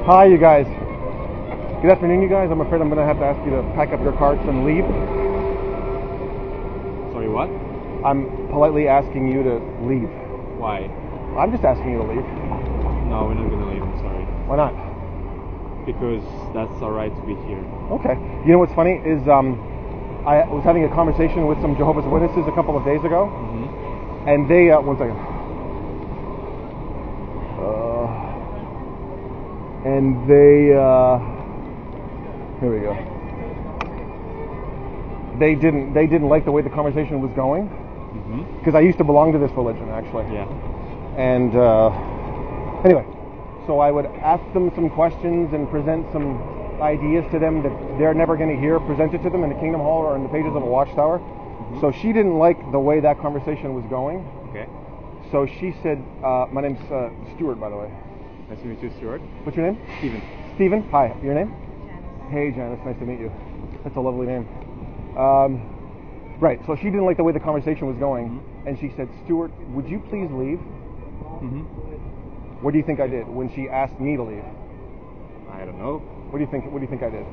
Hi, you guys. Good afternoon, you guys. I'm afraid I'm going to have to ask you to pack up your carts and leave. Sorry, what? I'm politely asking you to leave. Why? I'm just asking you to leave. No, we're not going to leave, I'm sorry. Why not? Because that's our right to be here. Okay. You know what's funny is I was having a conversation with some Jehovah's Witnesses a couple of days ago, and they, one second. And they, here we go. They didn't like the way the conversation was going, because I used to belong to this religion, actually. Yeah. And anyway, so I would ask them some questions and present some ideas to them that they're never going to hear presented to them in the Kingdom Hall or in the pages of a Watchtower. So she didn't like the way that conversation was going. Okay. So she said, my name's Stuart, by the way. Nice to meet you, Stuart. What's your name? Stephen. Stephen? Hi. Your name? Janice. Hey, Janice. Nice to meet you. That's a lovely name. Right. So she didn't like the way the conversation was going, and she said, Stuart, would you please leave? What do you think I did when she asked me to leave? I don't know. What do you think I did?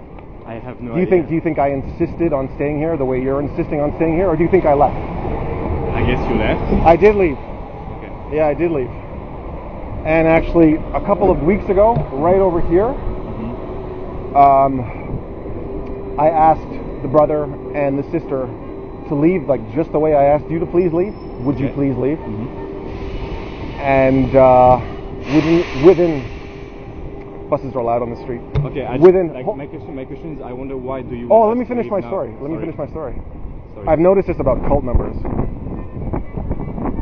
I have no idea. Do you think I insisted on staying here the way you're insisting on staying here, or do you think I left? I guess you left. I did leave. Okay. Yeah, I did leave. And actually, a couple of weeks ago, right over here, I asked the brother and the sister to leave, like just the way I asked you to please leave. Would you please leave? And within buses are loud on the street. Okay. My question is, I wonder why do you? Let me finish my story. Let me finish my story. Sorry. I've noticed this about cult members.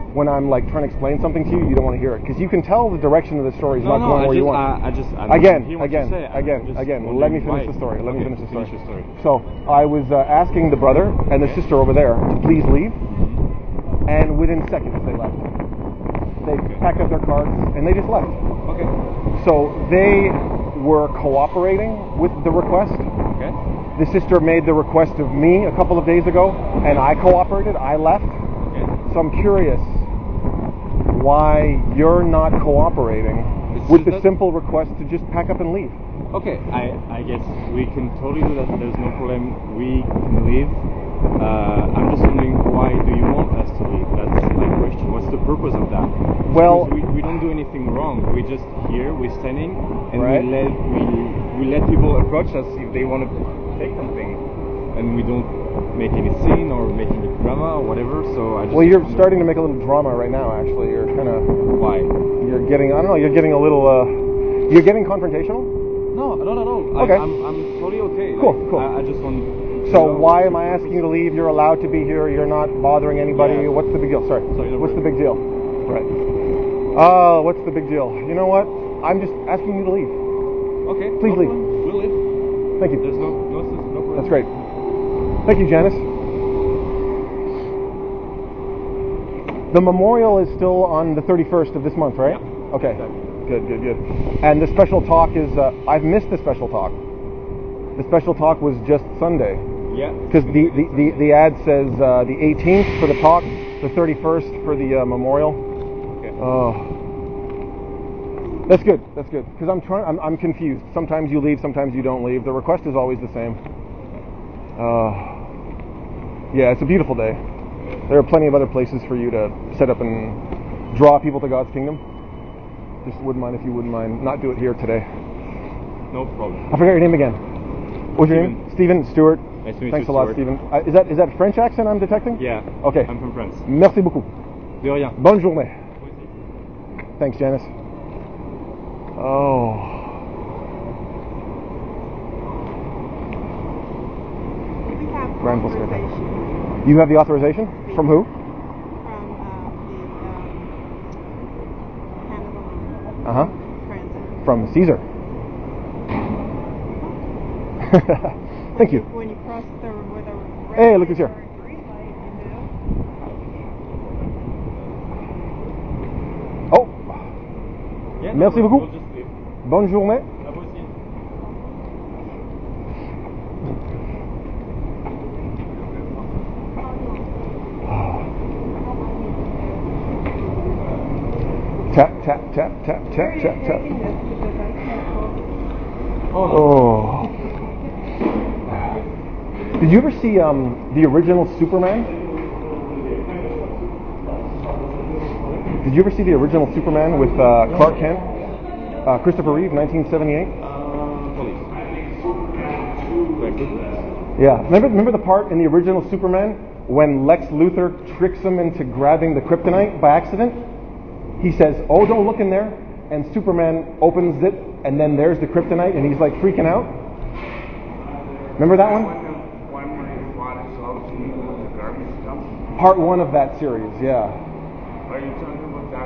When I'm like trying to explain something to you, you don't want to hear it because you can tell the direction of the story is not going where you want. Again. Let me finish the story. Let me finish the story. So I was asking the brother and the sister over there to please leave, and within seconds they left. They packed up their carts and they just left. Okay. So they were cooperating with the request. Okay. The sister made the request of me a couple of days ago, and I cooperated. I left. Okay. So I'm curious why you're not cooperating with the simple request to just pack up and leave. Okay, I guess we can totally do that. There's no problem. We can leave. I'm just wondering, why do you want us to leave? That's my question. What's the purpose of that? Well, we don't do anything wrong. We're just here. We're standing, and right. we let people approach us if they want to take something, and we don't make any scene or make any drama or whatever. So I just. Well, you're starting to make a little drama right now. Actually, you're kind of. Why? You're getting. I don't know. You're getting a little. You're getting confrontational. No, not at all. Okay. I'm totally okay. Cool. I just want. So why am I asking you to leave? You're allowed to be here. You're not bothering anybody. Yeah. What's the big deal? Sorry. What's the big deal? Right. What's the big deal? You know what? I'm just asking you to leave. Okay. Please leave. We'll leave. Thank you. There's no problem. That's great. Thank you, Janice. The memorial is still on the 31st of this month, right? Yeah. Okay. Exactly. Good. And the special talk is, I've missed the special talk. The special talk was just Sunday. Yeah. Because the ad says the 18th for the talk, the 31st for the memorial. Okay. Oh. That's good. Because I'm confused. Sometimes you leave, sometimes you don't leave. The request is always the same. Yeah, it's a beautiful day. There are plenty of other places for you to set up and draw people to God's kingdom. Just wouldn't mind if you wouldn't mind not do it here today. No problem. I forgot your name again. What's your name? Stephen. Stuart. Nice to meet Thanks you, a lot, Stuart. Stephen. Is that French accent I'm detecting? Yeah. Okay. I'm from France. Merci beaucoup. De rien. Bonne journée. Thanks, Janice. Oh. We have Grand authorization You have the authorization? From who? from the Uh-huh. transit. From Caesar. Thank you. When you cross where the red Hey, look who's here. light or green light, Oh. Yeah, Merci beaucoup. We'll just leave. Bonne journée. À vous aussi. Tap, tap, tap, tap, tap, tap, tap. Taking this because I can't Oh. Did you ever see the original Superman? Did you ever see the original Superman with Clark Kent? Christopher Reeve, 1978? Yeah. Remember the part in the original Superman when Lex Luthor tricks him into grabbing the kryptonite by accident? He says, "Oh, don't look in there." And Superman opens it, and then there's the kryptonite, and he's like freaking out. Remember that one? Part 1 of that series, yeah. Are you talking about the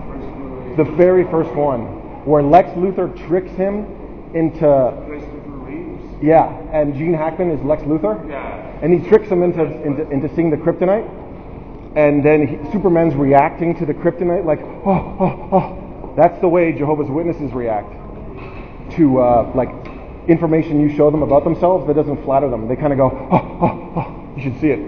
first movie? The very first one, where Lex Luthor tricks him into... Christopher Reeves? Yeah, and Gene Hackman is Lex Luthor. Yeah. And he tricks him into seeing the kryptonite. And then Superman's reacting to the kryptonite like, oh. That's the way Jehovah's Witnesses react to like information you show them about themselves that doesn't flatter them. They kind of go, oh. You should see it.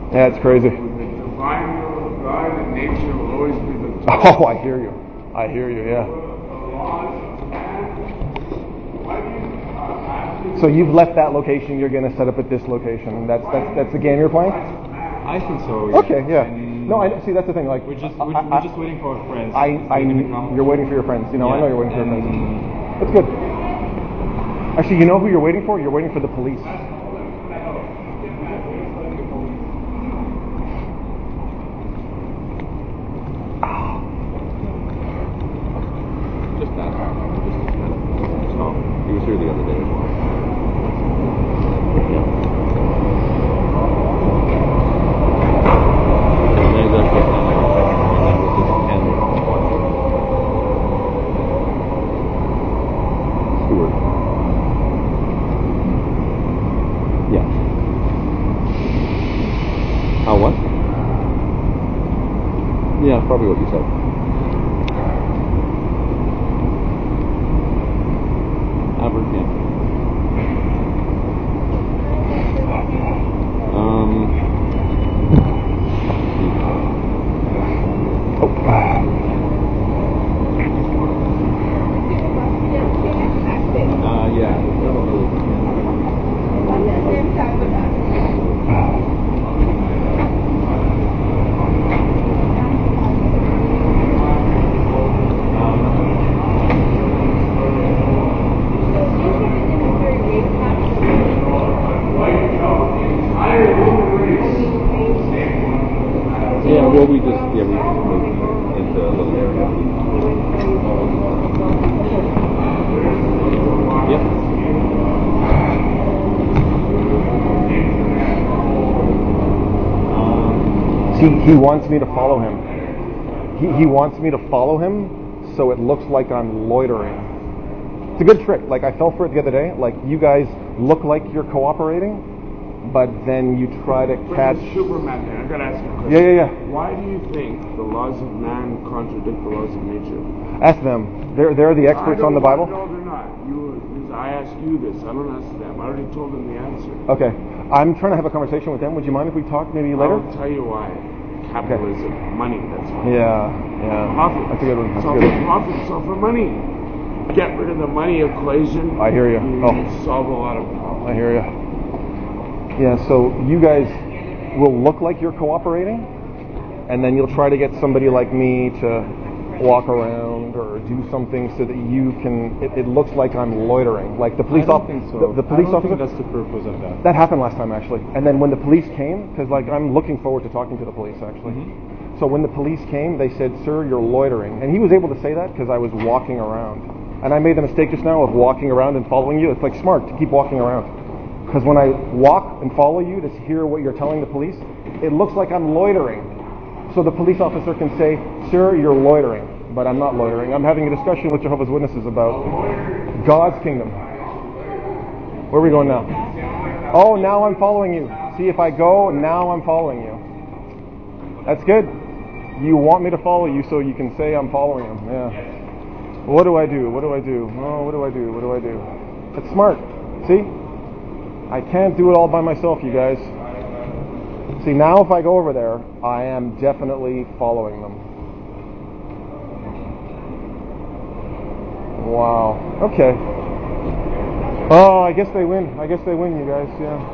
Yeah, it's crazy. The divine will of God and nature will always be the top. Oh, I hear you, yeah. So you've left that location, you're going to set up at this location. That's the game you're playing? I think so. Yeah. Okay, yeah. No, I see. That's the thing. Like we're just waiting for our friends. You're waiting for your friends. You know, yeah. I know you're waiting for your friends. That's good. Actually, you know who you're waiting for? You're waiting for the police. Just that. Oh, he was here the other day as well. Yeah, probably what you said. Average, yeah. Yeah. We just moved into a little area. Yep. See, he wants me to follow him. He wants me to follow him so it looks like I'm loitering. It's a good trick. Like, I fell for it the other day. Like, you guys look like you're cooperating, but then you try to catch... Superman there. I gotta ask you a question. Yeah. Why do you think the laws of man contradict the laws of nature? Ask them. They're the experts on the Bible. No, they're not. I asked you this. I don't ask them. I already told them the answer. Okay. I'm trying to have a conversation with them. Would you mind if we talk maybe later? I'll tell you why. Capitalism. Okay. Money, that's why. Yeah. Profit. That's a good one. Profit, for money. Get rid of the money equation. I hear you. Solve a lot of problems. I hear you. Yeah, so you guys will look like you're cooperating, and then you'll try to get somebody like me to walk around or do something so that you can. It looks like I'm loitering, like the police officer. The police officer. That's the purpose of that. That happened last time actually, and then when the police came, because like I'm looking forward to talking to the police actually. Mm-hmm. So when the police came, they said, "Sir, you're loitering," and he was able to say that because I was walking around, and I made the mistake just now of walking around and following you. It's like smart to keep walking around. Because when I walk and follow you to hear what you're telling the police, it looks like I'm loitering. So the police officer can say, "Sir, you're loitering." But I'm not loitering. I'm having a discussion with Jehovah's Witnesses about God's kingdom. Where are we going now? Oh, now I'm following you. See, if I go, now I'm following you. That's good. You want me to follow you so you can say I'm following him. Yeah. What do I do? Oh, what do I do? That's smart. See? I can't do it all by myself, you guys. See, now if I go over there, I am definitely following them. Wow. Okay. Oh, I guess they win. I guess they win, you guys. Yeah.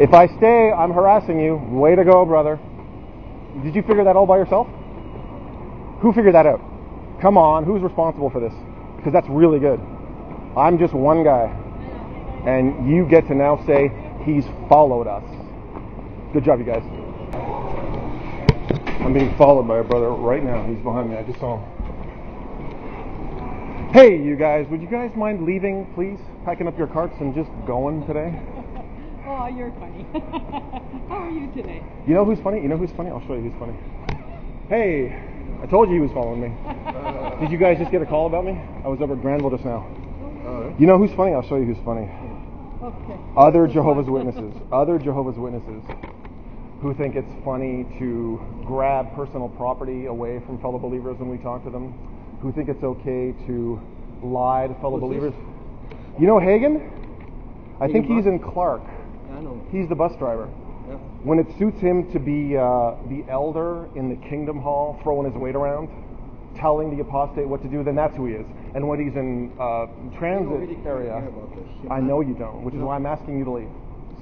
If I stay, I'm harassing you. Way to go, brother. Did you figure that all by yourself? Who figured that out? Come on, who's responsible for this? Because that's really good. I'm just one guy. And you get to now say, he's followed us. Good job, you guys. I'm being followed by a brother right now. He's behind me. I just saw him. Hey, you guys, would you guys mind leaving, please? Packing up your carts and just going today? Oh, you're funny. How are you today? You know who's funny? You know who's funny? I'll show you who's funny. Hey, I told you he was following me. Did you guys just get a call about me? I was over at Granville just now. You know who's funny? I'll show you who's funny. Okay. Other Jehovah's Witnesses. Other Jehovah's Witnesses who think it's funny to grab personal property away from fellow believers when we talk to them. Who think it's okay to lie to fellow believers. You know Hagen? I think he's in Clark. I know. He's the bus driver. Yeah. When it suits him to be the elder in the Kingdom Hall, throwing his weight around, telling the apostate what to do, then that's who he is. And when he's in transit area, I know you don't, which is why I'm asking you to leave.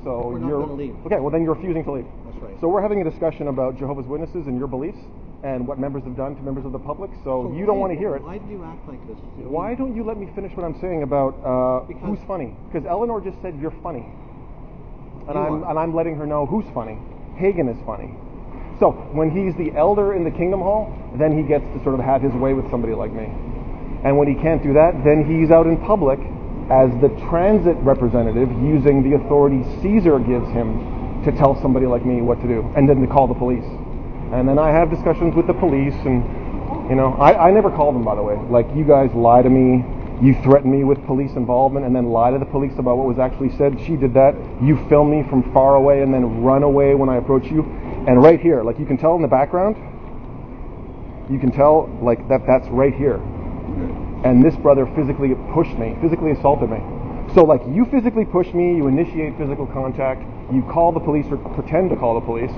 So we're not going to leave. Okay, well then you're refusing to leave. That's right. So we're having a discussion about Jehovah's Witnesses and your beliefs and what members have done to members of the public. So you don't want to hear it. Why do you act like this? Why don't you let me finish what I'm saying about who's funny? Because Eleanor just said you're funny. And I'm letting her know who's funny. Hagen is funny. So when he's the elder in the Kingdom Hall, then he gets to sort of have his way with somebody like me. And when he can't do that, then he's out in public as the transit representative using the authority Caesar gives him to tell somebody like me what to do, and then to call the police. And then I have discussions with the police, and I never call them, by the way. Like, you guys lie to me, you threaten me with police involvement, and then lie to the police about what was actually said. She did that. You film me from far away and then run away when I approach you. And right here, like you can tell in the background, you can tell like that's right here. And this brother physically pushed me, physically assaulted me. So like you physically push me, you initiate physical contact, you call the police or pretend to call the police,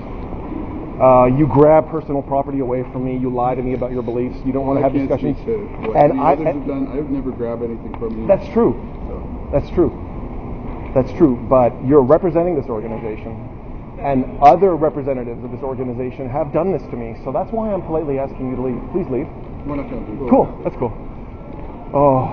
you grab personal property away from me, you lie to me about your beliefs, you don't want to have discussions. And I would never grab anything from you. That's true. So. That's true. That's true. But you're representing this organization, and other representatives of this organization have done this to me. So that's why I'm politely asking you to leave. Please leave. We're not going to do. Cool. That's cool. Oh.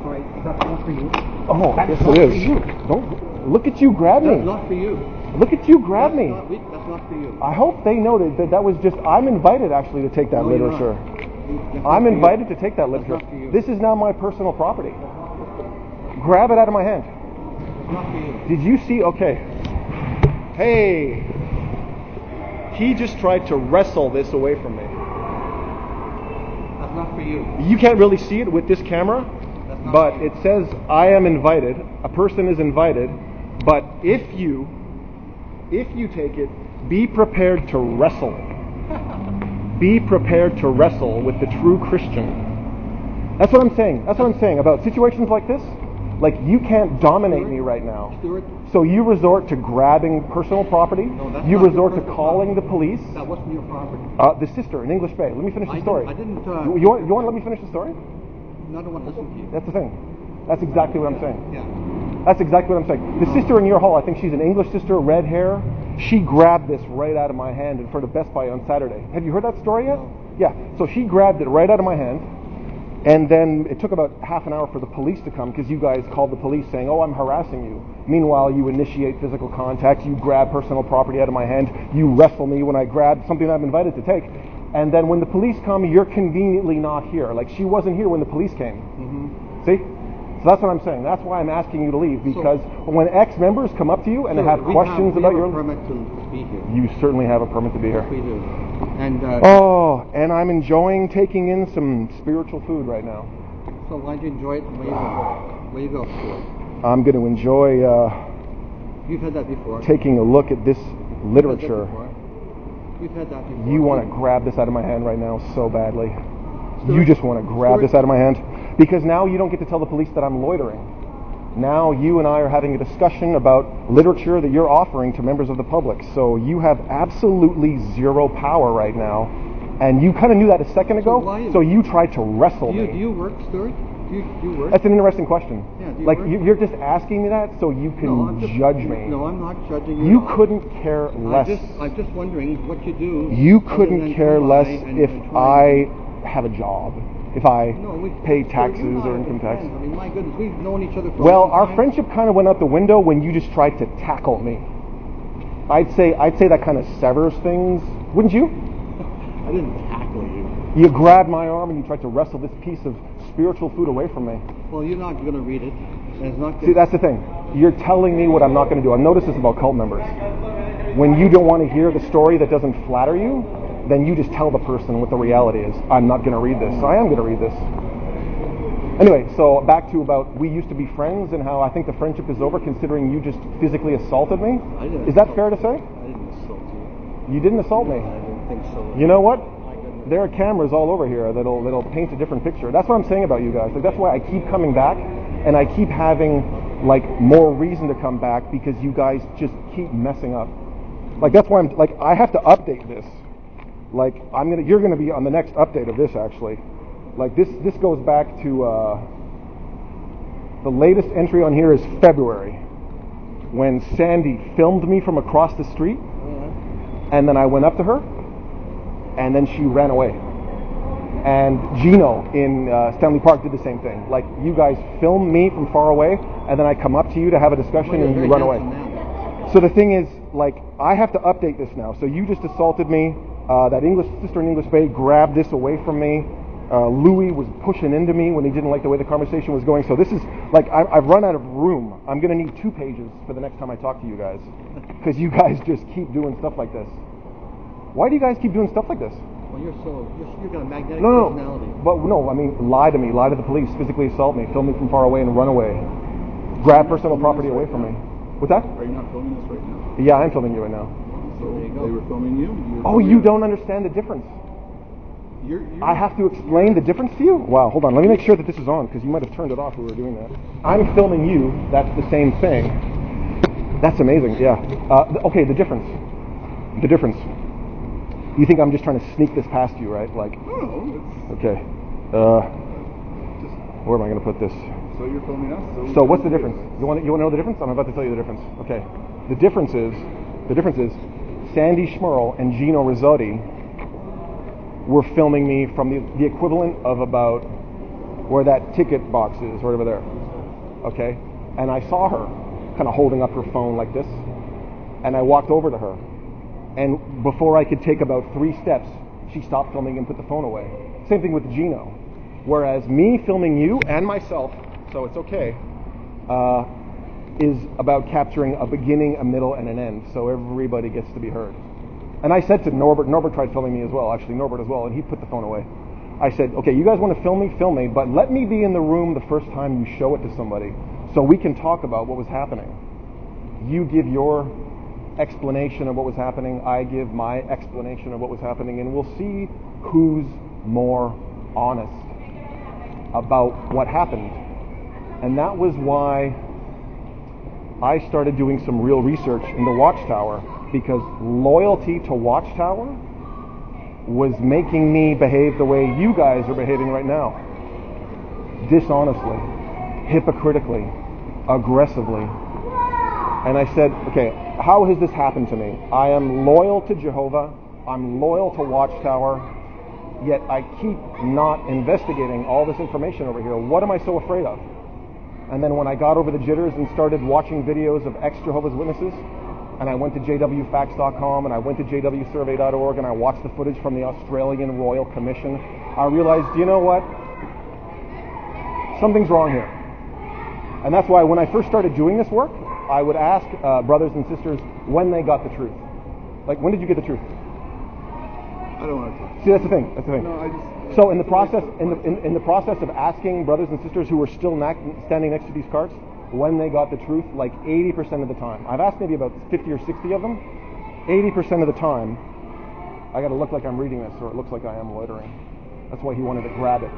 Sorry, that's not for you. Oh, That's yes, not it is. for you. Don't look at you grab me. That's not for you. Look at you grab me. That's not for you. I hope they noted that was just. I'm invited actually to take that No, you're literature. not. I'm invited to take that That's literature. not for you. This is now my personal property. Grab it out of my hand. It's not for you. Did you see? Okay. Hey. He just tried to wrestle this away from me. That's not for you. You can't really see it with this camera, but it says I am invited. A person is invited, but if you take it, be prepared to wrestle. Be prepared to wrestle with the true Christian. That's what I'm saying. That's what I'm saying about situations like this. Like, you can't dominate me right now. Stuart, So you resort to grabbing personal property. No, that's You not resort your to personal calling the property. police. that wasn't your property. The sister in English Bay. Let me finish the story. I didn't. You want to let me finish the story? I don't want to listen to you. That's the thing. That's exactly what I'm saying. Yeah. That's exactly what I'm saying. The sister in your hall, I think she's an English sister, red hair. She grabbed this right out of my hand in front of Best Buy on Saturday. Have you heard that story yet? No. Yeah. So she grabbed it right out of my hand. And then it took about half an hour for the police to come because you guys called the police saying, oh, I'm harassing you. Meanwhile, you initiate physical contact. You grab personal property out of my hand. You wrestle me when I grab something I'm invited to take. And then when the police come, you're conveniently not here. Like, she wasn't here when the police came. Mm-hmm. See? So that's what I'm saying. That's why I'm asking you to leave, because when ex-members come up to you and have questions about your... We have a permit to be here. You certainly have a permit to be here. Yes, we do. And, and I'm enjoying taking in some spiritual food right now. so why do you enjoy it? Where you go? Stuart? I'm going to enjoy You've had that before. taking a look at this literature. You've had that before. You want to grab this out of my hand right now so badly. Stuart, You just want to grab Stuart, this out of my hand. Because now you don't get to tell the police that I'm loitering. Now you and I are having a discussion about literature that you're offering to members of the public. So you have absolutely zero power right now. And you kind of knew that a second ago, so you tried to wrestle me. Do you work, Stuart? Do you work? That's an interesting question. Yeah, do you like, work? you're just asking me that so you can judge me. No, I'm not judging you. You couldn't care less. I'm just wondering what you do. You couldn't care less if I have a job, if I pay taxes or income tax. I mean, my goodness, we've known each other for Well, a long time. our friendship kind of went out the window when you just tried to tackle me. I'd say that kind of severs things, wouldn't you? I didn't tackle you. You grabbed my arm and you tried to wrestle this piece of spiritual food away from me. Well, you're not going to read it. And it's not See, that's the thing. You're telling me what I'm not going to do. I've noticed this about cult members. When you don't want to hear the story that doesn't flatter you, then you just tell the person what the reality is. I'm not going to read this. I am going to read this. Anyway, so back to about we used to be friends and how I think the friendship is over considering you just physically assaulted me. Is that fair to say? I didn't assault you. You didn't assault me. I didn't think so. You know what? There are cameras all over here that'll paint a different picture. That's what I'm saying about you guys. Like, that's why I keep coming back, and I keep having like more reason to come back because you guys just keep messing up. Like, that's why I'm like I have to update this. Like, you're gonna be on the next update of this actually. Like, this goes back to the latest entry on here is February when Sandy filmed me from across the street, and then I went up to her. And then she ran away. And Gino in Stanley Park did the same thing. Like, you guys film me from far away, and then I come up to you to have a discussion, and you run away. So the thing is, like, I have to update this now. So you just assaulted me. That English sister in English Bay grabbed this away from me. Louis was pushing into me when he didn't like the way the conversation was going. So this is, like, I've run out of room. I'm going to need 2 pages for the next time I talk to you guys. Because you guys just keep doing stuff like this. Why do you guys keep doing stuff like this? Well, you've got a magnetic personality. But no, I mean, lie to me, lie to the police, physically assault me, film me from far away and run away. Grab personal property away from me. What's that? Are you not filming us right now? Yeah, I'm filming you right now. So they were filming you? You don't understand the difference. I have to explain the difference to you? Wow, hold on, let me make sure that this is on, because you might have turned it off when we were doing that. I'm filming you, that's the same thing. That's amazing, yeah. Okay, the difference. The difference. You think I'm just trying to sneak this past you, right? Like, okay. Where am I going to put this? So you're filming us? So what's the difference? You want to know the difference? I'm about to tell you the difference. Okay. The difference is Sandy Schmerl and Gino Rizzotti were filming me from the equivalent of about where that ticket box is, right over there. Okay? And I saw her kind of holding up her phone like this, and I walked over to her. And before I could take about 3 steps, she stopped filming and put the phone away. Same thing with Gino. Whereas me filming you and myself, so it's okay, is about capturing a beginning, a middle, and an end, so everybody gets to be heard. And I said to Norbert tried filming me as well, actually Norbert as well, and he put the phone away. I said, okay, you guys want to film me, but let me be in the room the first time you show it to somebody, so we can talk about what was happening. You give your explanation of what was happening, I give my explanation of what was happening, and we'll see who's more honest about what happened. And that was why I started doing some real research in the Watchtower, because loyalty to Watchtower was making me behave the way you guys are behaving right now. Dishonestly, hypocritically, aggressively. And I said, okay, how has this happened to me? I am loyal to Jehovah, I'm loyal to Watchtower, yet I keep not investigating all this information over here. What am I so afraid of? And then when I got over the jitters and started watching videos of ex-Jehovah's Witnesses, and I went to jwfacts.com and I went to jwsurvey.org and I watched the footage from the Australian Royal Commission, I realized, you know what? Something's wrong here. And that's why when I first started doing this work, I would ask brothers and sisters when they got the truth. Like, when did you get the truth? I don't want to talk. See, that's the thing. No, I just... So in the process, in the process of asking brothers and sisters who were still standing next to these carts when they got the truth, like 80% of the time, I've asked maybe about 50 or 60 of them, 80% of the time, I got to look like I'm reading this, or it looks like I am loitering. That's why he wanted to grab it.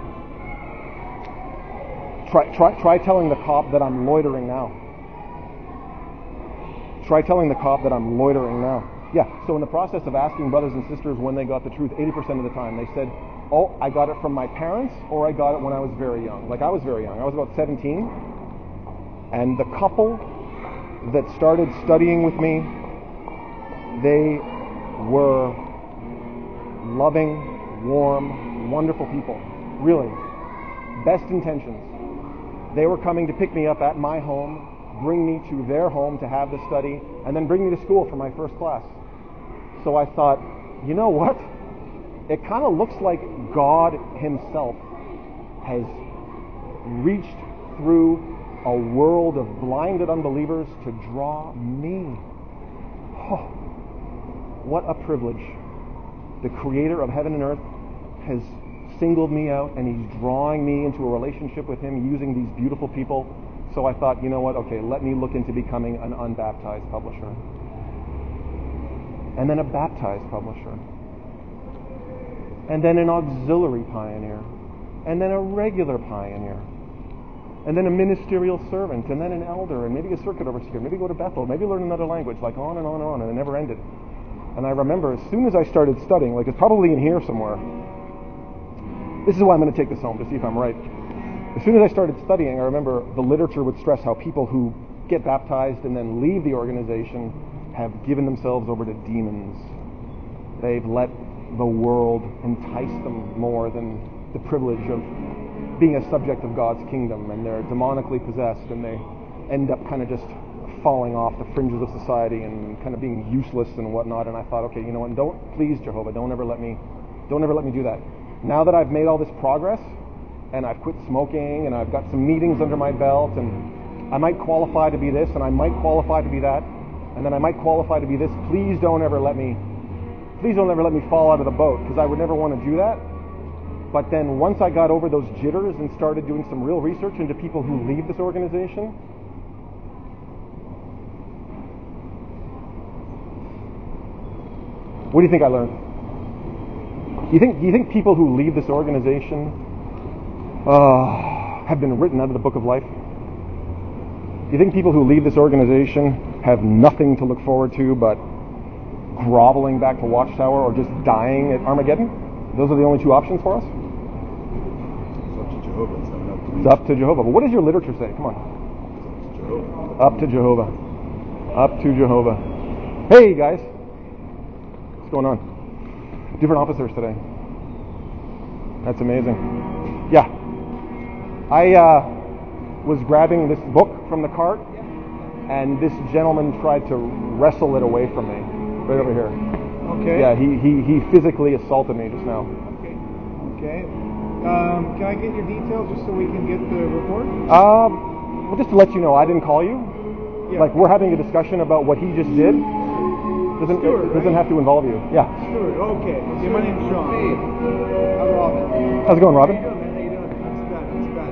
Try telling the cop that I'm loitering now. Try telling the cop that I'm loitering now. Yeah, so in the process of asking brothers and sisters when they got the truth, 80% of the time they said, oh, I got it from my parents, or I got it when I was very young. Like, I was very young. I was about 17. And the couple that started studying with me, they were loving, warm, wonderful people. Really. Best intentions. They were coming to pick me up at my home, bring me to their home to have the study, and then bring me to school for my first class. So I thought, you know what? It kind of looks like God himself has reached through a world of blinded unbelievers to draw me. Oh, what a privilege. The creator of heaven and earth has singled me out, and he's drawing me into a relationship with him using these beautiful people. So I thought, you know what? Okay, let me look into becoming an unbaptized publisher. And then a baptized publisher. And then an auxiliary pioneer. And then a regular pioneer. And then a ministerial servant. And then an elder. And maybe a circuit overseer. Maybe go to Bethel. Maybe learn another language. Like on and on and on. And it never ended. And I remember as soon as I started studying, like it's probably in here somewhere. This is why I'm going to take this home to see if I'm right. As soon as I started studying, I remember the literature would stress how people who get baptized and then leave the organization have given themselves over to demons. They've let the world entice them more than the privilege of being a subject of God's kingdom, and they're demonically possessed, and they end up kind of just falling off the fringes of society and kind of being useless and whatnot. And I thought, okay, you know what? Please, Jehovah, don't ever let me do that. Now that I've made all this progress, and I've quit smoking, and I've got some meetings under my belt, and I might qualify to be this, and I might qualify to be that, and then I might qualify to be this. Please don't ever let me fall out of the boat, because I would never want to do that. But then once I got over those jitters and started doing some real research into people who leave this organization, what do you think I learned? Do you think people who leave this organization have been written out of the book of life? Do you think people who leave this organization have nothing to look forward to but groveling back to Watchtower or just dying at Armageddon? Those are the only two options for us? It's up to Jehovah. But what does your literature say? Come on. Up to Jehovah. Up to Jehovah. Hey, guys. What's going on? Different officers today. That's amazing. Yeah. I was grabbing this book from the cart, and this gentleman tried to wrestle it away from me. Right over here. Okay. Yeah, he physically assaulted me just now. Okay. Can I get your details just so we can get the report? Well, just to let you know, I didn't call you. Yeah. Like, we're having a discussion about what he just did. Doesn't have to involve you. Yeah. Stuart, okay. My name's Sean. Hey. I'm Robin. How's it going, Robin? How you doing? That's bad.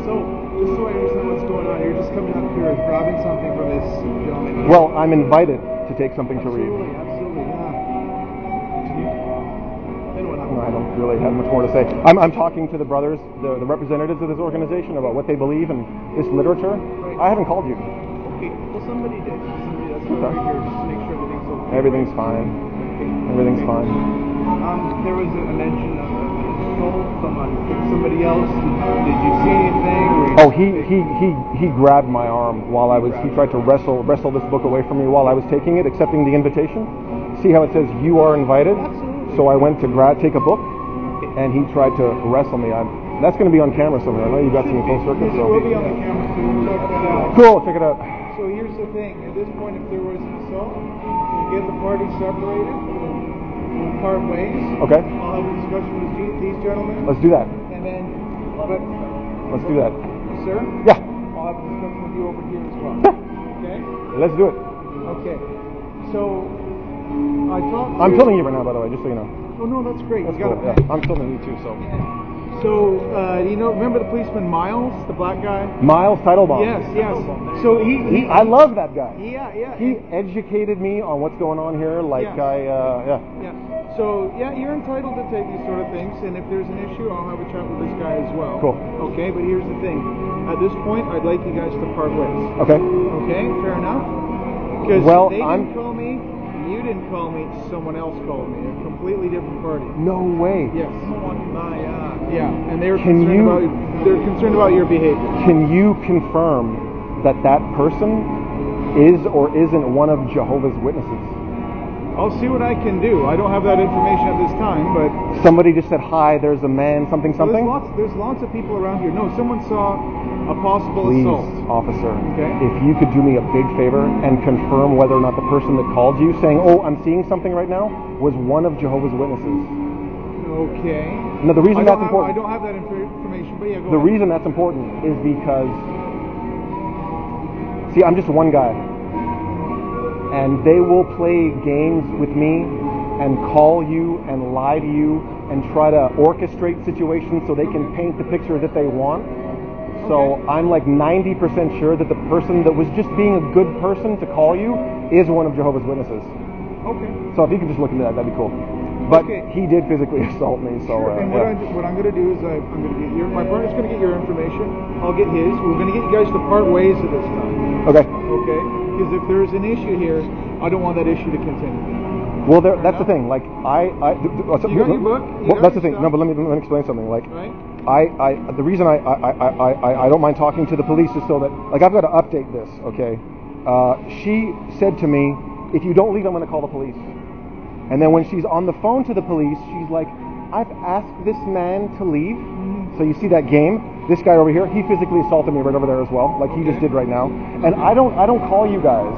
So, just so I understand what's going on, you're just coming up here and grabbing something from this gentleman here. Well, I'm invited to take something to read. Absolutely, yeah. I don't really have much more to say. I'm talking to the brothers, the representatives of this organization, about what they believe in this literature. Right. I haven't called you. Okay, well somebody did. Somebody that's over here just to make sure everything's okay. Everything's fine. Okay. Everything's fine. There was a mention of somebody else. Did you see anything? Oh, he grabbed my arm while I was. He tried to wrestle this book away from me while I was taking it, accepting the invitation. See how it says you are invited? Absolutely. So I went to take a book, and he tried to wrestle me. That's going to be on camera somewhere. I know you got some closed circuits. So we'll be on the camera, so we'll check that out. Cool, check it out. So here's the thing. At this point, if there was an assault, we get the parties separated. We'll part ways. Okay. I'll have a discussion with these gentlemen. Let's do that. And then, let's do that. Sir? Yeah. I'll have a discussion with you over here as well. Okay? Let's do it. Okay. So, I'm filming you right now, by the way, just so you know. Oh no, that's great. That's cool. Yeah, I'm filming you too. So, remember the policeman Miles, the black guy? Miles Teitelbaum. Yes. So I love that guy. Yeah. He educated me on what's going on here. Yeah. So, yeah, you're entitled to take these sort of things, and if there's an issue, I'll have a chat with this guy as well. Cool. Okay, but here's the thing. At this point, I'd like you guys to part ways. Okay. Okay, fair enough? Because they didn't call me, you didn't call me, someone else called me. A completely different party. No way. Yes. Yeah, and they're concerned about your behavior. Can you confirm that person is or isn't one of Jehovah's Witnesses? I'll see what I can do. I don't have that information at this time, but... Somebody just said, hi, there's a man, something. There's lots of people around here. No, someone saw a possible assault. Please, officer, okay, if you could do me a big favor and confirm whether or not the person that called you saying, oh, I'm seeing something right now, was one of Jehovah's Witnesses. Okay. No, the reason that's important... I don't have that information, but yeah, go ahead. The reason that's important is because... See, I'm just one guy. And they will play games with me and call you and lie to you and try to orchestrate situations so they can paint the picture that they want. So I'm like 90% sure that the person that was just being a good person to call you is one of Jehovah's Witnesses. Okay. So if you could just look into that, that'd be cool. But he did physically assault me, so... Sure. And what I'm going to do is I'm going to get my partner's going to get your information. I'll get his. We're going to get you guys to part ways at this time. Okay. Okay? Because if there's an issue here, I don't want that issue to continue. Well, that's the thing. Like, you got your book? That's the thing. No, but let me explain something. Like, right? The reason I don't mind talking to the police is so that, like, I've got to update this, okay? She said to me, if you don't leave, I'm going to call the police. And then when she's on the phone to the police, she's like, I've asked this man to leave. So you see that game? This guy over here, he physically assaulted me right over there as well, like he just did right now. And I don't call you guys.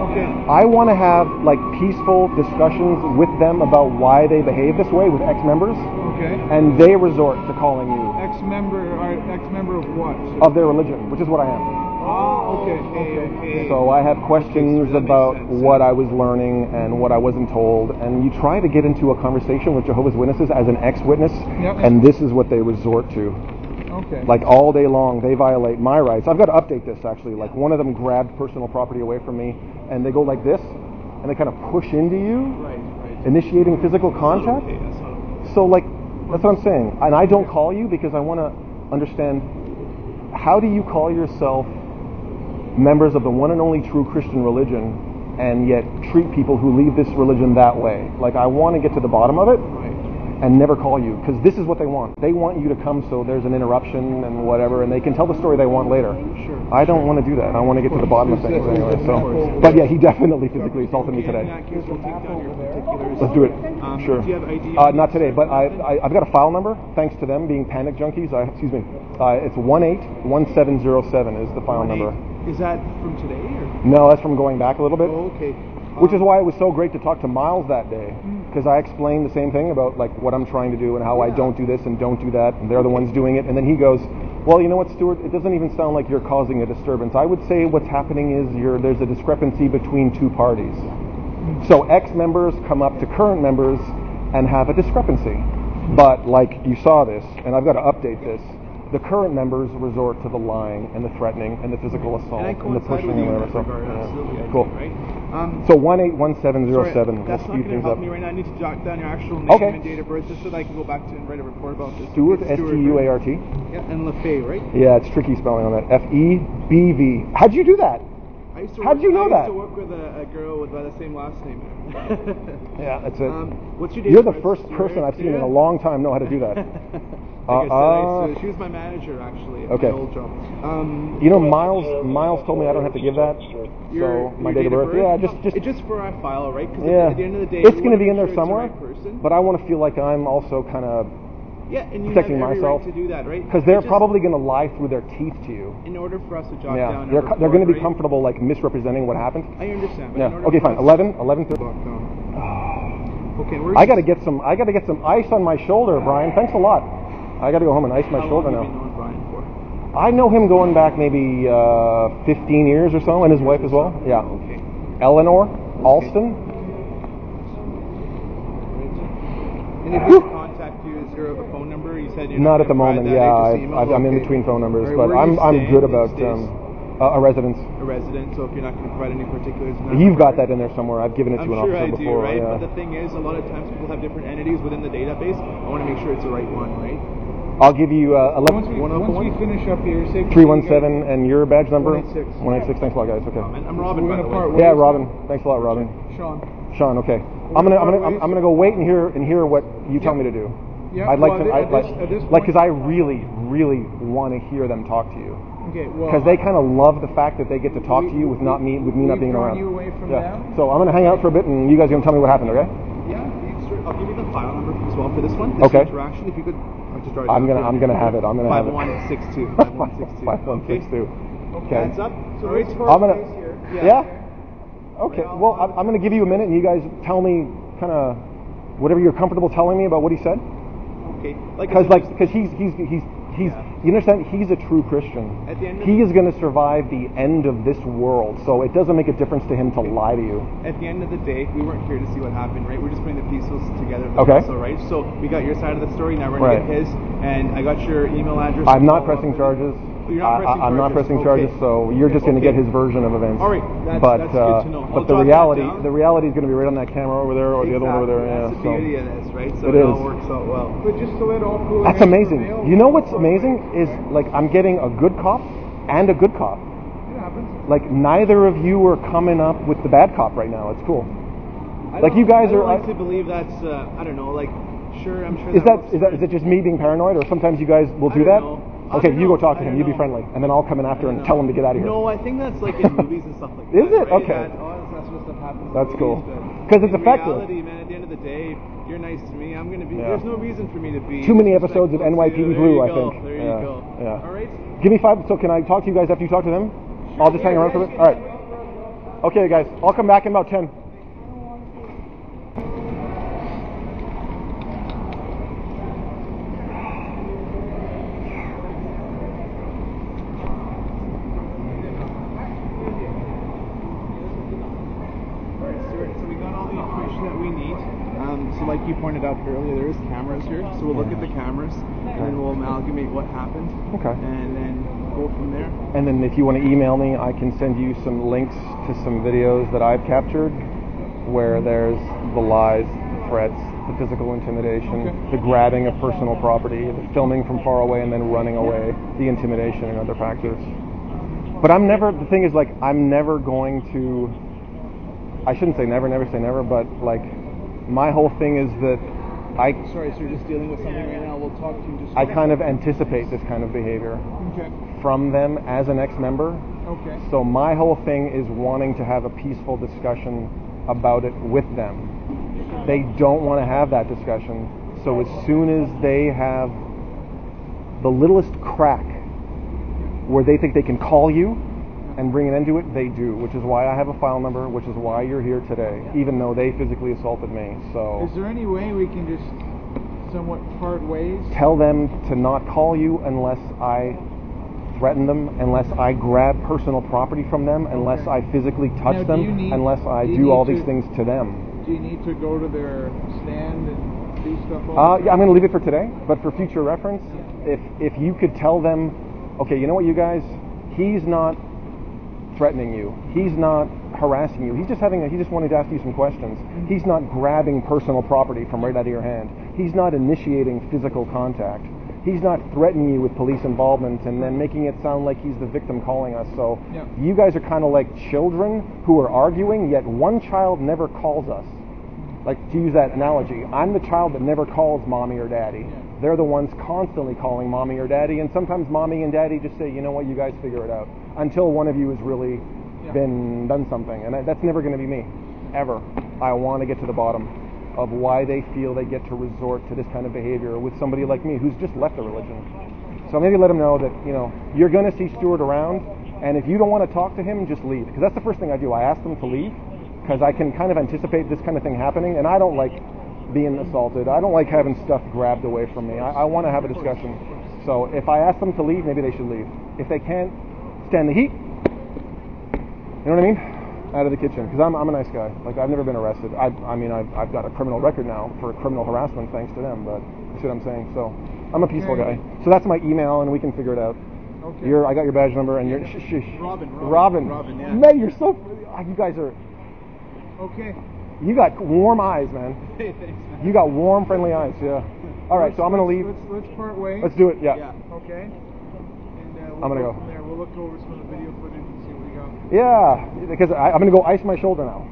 Okay. I want to have like peaceful discussions with them about why they behave this way with ex-members. Okay. And they resort to calling you. Ex-member of what? Of their religion, which is what I am. Oh, okay. So I have questions about what I was learning and what I wasn't told, and you try to get into a conversation with Jehovah's Witnesses as an ex-witness, and this is what they resort to. Okay. Like all day long, they violate my rights. I've got to update this actually. Like one of them grabbed personal property away from me, and they go like this, and they kind of push into you, initiating physical contact. So like, that's what I'm saying. And I don't call you because I want to understand, how do you call yourself members of the one and only true Christian religion and yet treat people who leave this religion that way? Like, I want to get to the bottom of it and never call you, because this is what they want. They want you to come so there's an interruption and whatever, and they can tell the story they want later. Sure. I don't want to do that. I want to get to the bottom of things anyway. So, but yeah, he definitely physically assaulted me today. Let's do it. Sure. Do you have ID? Not today, but I've got a file number. Thanks to them being panic junkies. It's 181707 is the file number. Is that from today? Or? No, that's from going back a little bit. Oh, okay. Which is why it was so great to talk to Miles that day, because I explained the same thing about like what I'm trying to do and how I don't do this and don't do that, and they're the ones doing it. And then he goes, well, you know what, Stuart, it doesn't even sound like you're causing a disturbance. I would say what's happening is there's a discrepancy between two parties. So ex-members come up to current members and have a discrepancy. But like you saw this, and I've got to update this, the current members resort to the lying and the threatening and the physical assault and the pushing and whatever. So, cool. So 181707. That's not going to help me right now. I need to jot down your actual name and date of birth just so that I can go back to and write a report about this. Stuart, Stuart. Yeah, and Lefebvre, right? Yeah, it's tricky spelling on that. Febv. How'd you do that? How'd you know that? I used to work with a girl by the same last name. Yeah, that's it. What's your date You're of the birth, first person I've seen in a long time know how to do that. Like I said, she was my manager actually at my old job. You know, Miles told me I don't have to give that. So my date of birth. Yeah, just it's just for our file, right? Because at the end of the day, it's going to be in there somewhere. But I want to feel like I'm also kind of and you protecting have every myself right to do that, right? Because they're probably going to lie through their teeth to you. In order for us to jot down. They're going to be comfortable like misrepresenting what happened. I understand. Yeah. Okay, fine. 11. Okay. I got to get some ice on my shoulder, Brian. Thanks a lot. I got to go home and ice my shoulder now. How long have you known Brian for? I know him going back maybe 15 years or so, and his wife as well. Yeah. Okay. Eleanor Alston. And if we contact you, is there a phone number? You said you're not at the moment. Yeah, I'm in okay. between phone numbers, Right, but I'm good about. A residence. A resident, so if you're not going to provide any particulars... You've got that in there somewhere. I've given it to an officer I'm sure I do, before. right? Yeah. But the thing is, a lot of times people have different entities within the database. I want to make sure it's the right one, right? I'll give you 11... Once we finish up here, 317 and your badge number? 186. 186, thanks a lot, guys. Okay. I'm Robin, by the way. Yeah, Robin. Thanks a lot, Robin. Sean, okay. I'm gonna go wait and hear what you tell me to do. Yeah. I'd like because I really want to hear them talk to you. Okay, well, because they kind of love the fact that they get to talk to you with me not being around. You away from them? So I'm gonna hang out for a bit, and you guys are gonna tell me what happened, okay? Yeah. I'll give you the file number as well for this one. Okay. Interaction, if you could. I'm gonna have it. 5162. 5162. Okay. Hands up. So raise I'm gonna. Yeah. Okay. Well, I'm gonna give you a minute, and you guys tell me kind of whatever you're comfortable telling me about what he said. Okay. Because he's you understand, he's a true Christian. At the end he is going to survive the end of this world, so it doesn't make a difference to him to lie to you. At the end of the day, we weren't here to see what happened, right? We're just putting the pieces together. Okay. Also, right? So we got your side of the story, now we're going to get his, and I got your email address. I'm not pressing charges. You're not pressing charges. I'm not pressing charges, so you're just going to get his version of events. All right, that's good to know. But the reality is going to be right on that camera over there, or the other one over there. That's the beauty of this, right? So it all works out well. But just to let all cool. That's amazing. You know what's amazing is I'm getting a good cop and a good cop. It happens. Neither of you are coming up with the bad cop right now. It's cool. You guys are. I like to believe that's I don't know. Sure, I'm sure. Is it just me being paranoid, or sometimes you guys will do that? Okay, you go talk to him. You be friendly, and then I'll come in after and tell him to get out of here. No, I think that's in movies and stuff like that. Is it? Right? Okay. That's what stuff happens. That's in cool. Movies, because it's effective. In reality, man, at the end of the day, you're nice to me. I'm gonna be. Yeah. There's no reason for me to be. Too many episodes of NYPD Blue, I think. There you go. Yeah. All right. Give me 5. So can I talk to you guys after you talk to them? Sure, I'll just hang around for a bit. All right. Okay, guys. I'll come back in about 10. So like you pointed out earlier, there is cameras here. So we'll look at the cameras and then we'll amalgamate what happened. Okay. And then go from there. And then if you want to email me, I can send you some links to some videos that I've captured where there's the lies, the threats, the physical intimidation, the grabbing of personal property, the filming from far away and then running away, the intimidation and other factors. But the thing is I'm never going to, I shouldn't say never say never, but my whole thing is that Sorry, so you're just dealing with something right now. We'll talk to you just... I kind of anticipate this kind of behavior from them as an ex-member. Okay. So my whole thing is wanting to have a peaceful discussion about it with them. They don't want to have that discussion. So as soon as they have the littlest crack where they think they can call you and bring an end to it, they do, which is why I have a file number, which is why you're here today, even though they physically assaulted me. So is there any way we can just somewhat part ways? Tell them to not call you unless I threaten them, unless I grab personal property from them, unless I physically touch them, unless I do all these things to them. Do you need to go to their stand and do stuff? Yeah, I'm going to leave it for today, but for future reference, if you could tell them, okay, you know what, you guys, he's not threatening you. He's not harassing you. He just wanted to ask you some questions. He's not grabbing personal property from right out of your hand. He's not initiating physical contact. He's not threatening you with police involvement and then making it sound like he's the victim calling us. So you guys are kind of like children who are arguing, yet one child never calls us. To use that analogy, I'm the child that never calls mommy or daddy. They're the ones constantly calling mommy or daddy, and sometimes mommy and daddy just say, you know what, you guys figure it out, until one of you has really done something. And that's never going to be me, ever. I want to get to the bottom of why they feel they get to resort to this kind of behavior with somebody like me who's just left the religion. So maybe let them know that, you're going to see Stuart around, and if you don't want to talk to him, just leave. Because that's the first thing I do. I ask them to leave, because I can kind of anticipate this kind of thing happening, and I don't like being assaulted. I don't like having stuff grabbed away from me. I want to have a discussion. So if I ask them to leave, maybe they should leave. If they can't stand the heat, you know what I mean? Out of the kitchen. Because I'm a nice guy. I've never been arrested. I've got a criminal record now for criminal harassment thanks to them, but you see what I'm saying? So I'm a peaceful guy. So that's my email, and we can figure it out. Okay. I got your badge number, and you're Robin, yeah. Man, you're so. You guys are. Okay. You got warm eyes, man. Hey, thanks, man. You got warm, friendly eyes. Yeah. All right, so I'm gonna leave. Let's part ways. Let's do it. Yeah. Okay. And I'm gonna go from there. We'll look over some of the video footage and see what we got. Yeah, because I'm gonna go ice my shoulder now.